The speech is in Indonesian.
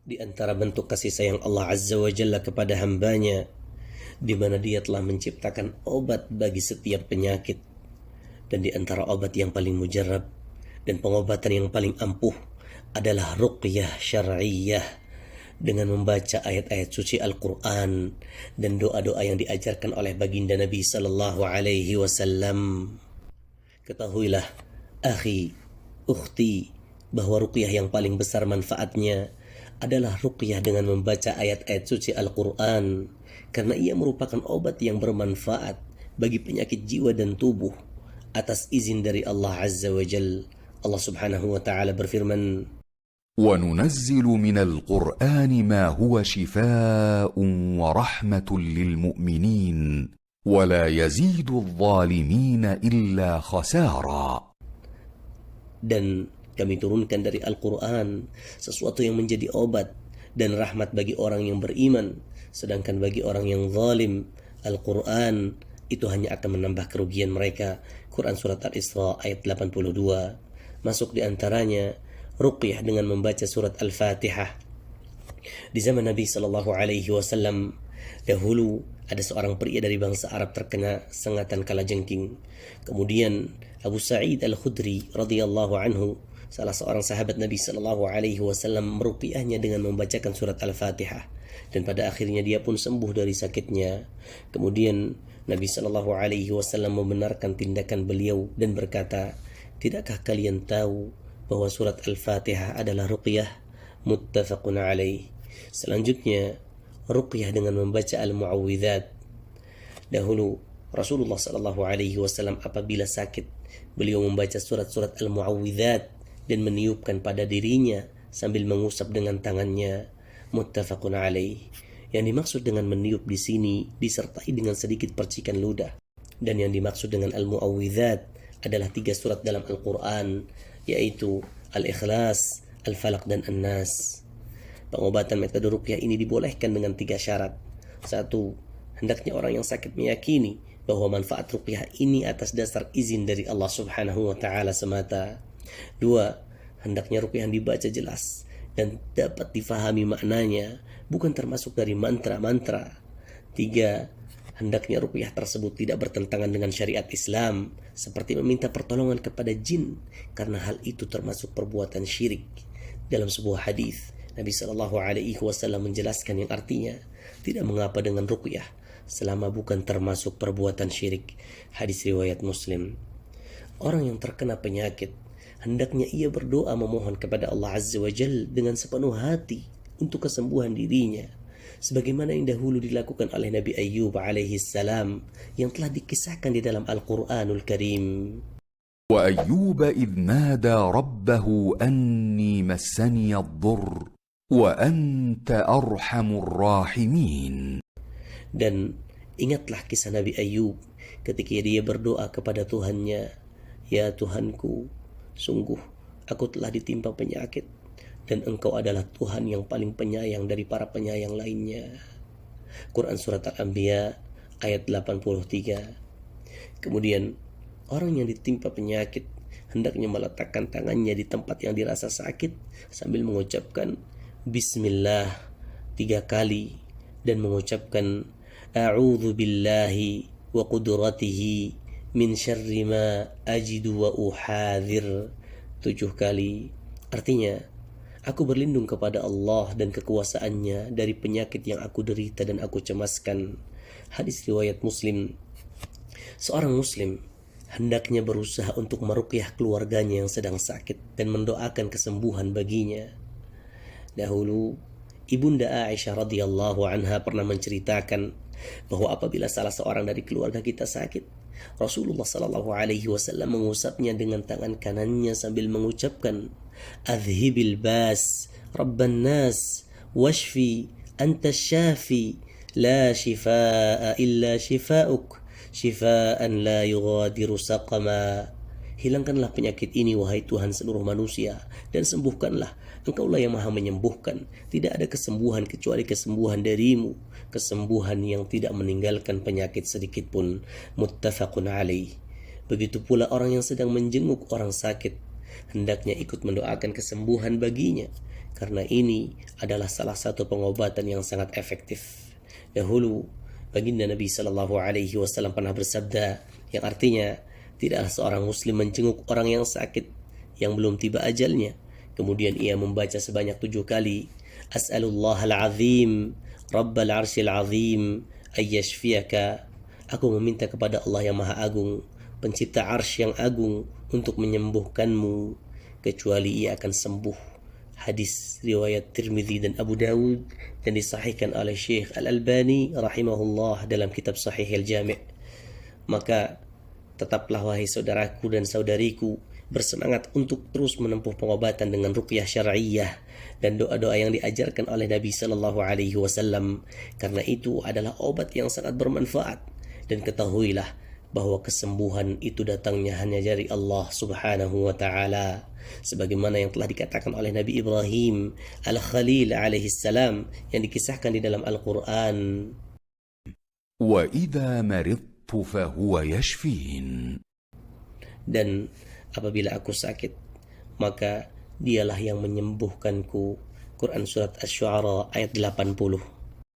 Di antara bentuk kasih sayang Allah Azza wa Jalla kepada hambanya, di mana Dia telah menciptakan obat bagi setiap penyakit. Dan di antara obat yang paling mujarab dan pengobatan yang paling ampuh adalah ruqyah syar'iyah, dengan membaca ayat-ayat suci Al-Quran dan doa-doa yang diajarkan oleh baginda Nabi Sallallahu Alaihi Wasallam. Ketahuilah, akhi, ukhti, bahwa ruqyah yang paling besar manfaatnya adalah ruqyah dengan membaca ayat-ayat suci Al-Quran, karena ia merupakan obat yang bermanfaat bagi penyakit jiwa dan tubuh atas izin dari Allah Azza wa Jal. Allah Subhanahu wa Ta'ala berfirman, وننزل من القرآن ما هو شفاء ورحمة للمؤمنين ولا يزيد الظالمين إلا خسارا. dan kami turunkan dari Al-Quran sesuatu yang menjadi obat dan rahmat bagi orang yang beriman, sedangkan bagi orang yang zalim, Al-Quran itu hanya akan menambah kerugian mereka. Quran Surat Al-Isra ayat 82. Masuk di antaranya ruqyah dengan membaca surat Al-Fatihah. Di zaman Nabi Sallallahu Alaihi Wasallam dahulu, ada seorang pria dari bangsa Arab terkena sengatan kalajengking. Kemudian Abu Sa'id Al-Khudri radhiyallahu anhu, salah seorang sahabat Nabi Sallallahu Alaihi Wasallam, meruqyahnya dengan membacakan surat Al-Fatihah, dan pada akhirnya dia pun sembuh dari sakitnya. Kemudian Nabi Sallallahu Alaihi Wasallam membenarkan tindakan beliau dan berkata, "Tidakkah kalian tahu bahwa surat Al-Fatihah adalah ruqyah?" Muttafaqun alaih. Selanjutnya, ruqyah dengan membaca Al-Mu'awwidzat. Dahulu Rasulullah sallallahu alaihi wasallam apabila sakit, beliau membaca surat-surat Al-Mu'awwidzat dan meniupkan pada dirinya sambil mengusap dengan tangannya. Muttafaqun alaih. Yang dimaksud dengan meniup di sini disertai dengan sedikit percikan ludah. Dan yang dimaksud dengan Al-Mu'awwidzat adalah 3 surat dalam Al-Quran, yaitu Al-Ikhlas, Al-Falaq, dan An-Nas. Pengobatan metode ruqyah ini dibolehkan dengan 3 syarat. 1. Hendaknya orang yang sakit meyakini bahwa manfaat ruqyah ini atas dasar izin dari Allah Subhanahu wa Ta'ala semata. 2. Hendaknya ruqyah yang dibaca jelas dan dapat difahami maknanya, bukan termasuk dari mantra-mantra. 3. Hendaknya ruqyah tersebut tidak bertentangan dengan syariat Islam, seperti meminta pertolongan kepada jin, karena hal itu termasuk perbuatan syirik. Dalam sebuah hadis, Nabi Shallallahu Alaihi Wasallam menjelaskan yang artinya, tidak mengapa dengan ruqyah selama bukan termasuk perbuatan syirik. Hadis riwayat Muslim. Orang yang terkena penyakit, hendaknya ia berdoa memohon kepada Allah Azza wa Jal dengan sepenuh hati untuk kesembuhan dirinya, sebagaimana yang dahulu dilakukan oleh Nabi Ayyub alaihi salam yang telah dikisahkan di dalam Al-Quranul Karim. وأيوب إذ نادى ربه أني مسني الضر وأنت أرحم الراحمين. Dan ingatlah kisah Nabi Ayyub ketika dia berdoa kepada Tuhannya, "Ya Tuhanku, sungguh aku telah ditimpa penyakit, dan Engkau adalah Tuhan yang paling penyayang dari para penyayang lainnya." Quran Surat Al-Anbiya ayat 83. Kemudian orang yang ditimpa penyakit hendaknya meletakkan tangannya di tempat yang dirasa sakit sambil mengucapkan Bismillah 3 kali dan mengucapkan A'udzu billahi wa qudratihi min syarri ma ajidu wa uhadhir 7 kali. Artinya, aku berlindung kepada Allah dan kekuasaannya dari penyakit yang aku derita dan aku cemaskan. Hadis riwayat Muslim. Seorang muslim hendaknya berusaha untuk meruqyah keluarganya yang sedang sakit dan mendoakan kesembuhan baginya. Dahulu, Ibunda Aisyah radhiyallahu anha pernah menceritakan bahwa apabila salah seorang dari keluarga kita sakit, Rasulullah sallallahu alaihi wasallam mengusapnya dengan tangan kanannya sambil mengucapkan, "Adhibil bas, Rabban nas, washfi, anta syafi, la shifaa illa shifauk, shifaan la yughadiru saqama." Hilangkanlah penyakit ini, wahai Tuhan seluruh manusia, dan sembuhkanlah. Engkaulah yang maha menyembuhkan. Tidak ada kesembuhan kecuali kesembuhan darimu, kesembuhan yang tidak meninggalkan penyakit sedikit pun. Muttafaqun alaih. Begitu pula orang yang sedang menjenguk orang sakit, hendaknya ikut mendoakan kesembuhan baginya, karena ini adalah salah satu pengobatan yang sangat efektif. Dahulu baginda Nabi Shallallahu Alaihi Wasallam pernah bersabda, yang artinya tidaklah seorang muslim menjenguk orang yang sakit yang belum tiba ajalnya, kemudian ia membaca sebanyak 7 kali, As'alullah al-azim Rabbal arshil azim ayyashfiyaka, aku meminta kepada Allah yang maha agung, pencipta arsy yang agung, untuk menyembuhkanmu, kecuali ia akan sembuh. Hadis riwayat Tirmidzi dan Abu Dawud dan disahihkan oleh Syekh Al-Albani rahimahullah dalam kitab Sahih Al-Jami'. Maka tetaplah wahai saudaraku dan saudariku bersemangat untuk terus menempuh pengobatan dengan ruqyah syar'iyyah dan doa-doa yang diajarkan oleh Nabi Sallallahu Alaihi Wasallam, karena itu adalah obat yang sangat bermanfaat. Dan ketahuilah bahwa kesembuhan itu datangnya hanya dari Allah Subhanahu wa taala, sebagaimana yang telah dikatakan oleh Nabi Ibrahim Al-Khalil alaihi salam yang dikisahkan di dalam Al-Qur'an. وإذا مرضت فهو يشفين. Dan apabila aku sakit, maka dialah yang menyembuhkanku. Quran Surat Asy-Syu'ara ayat 80.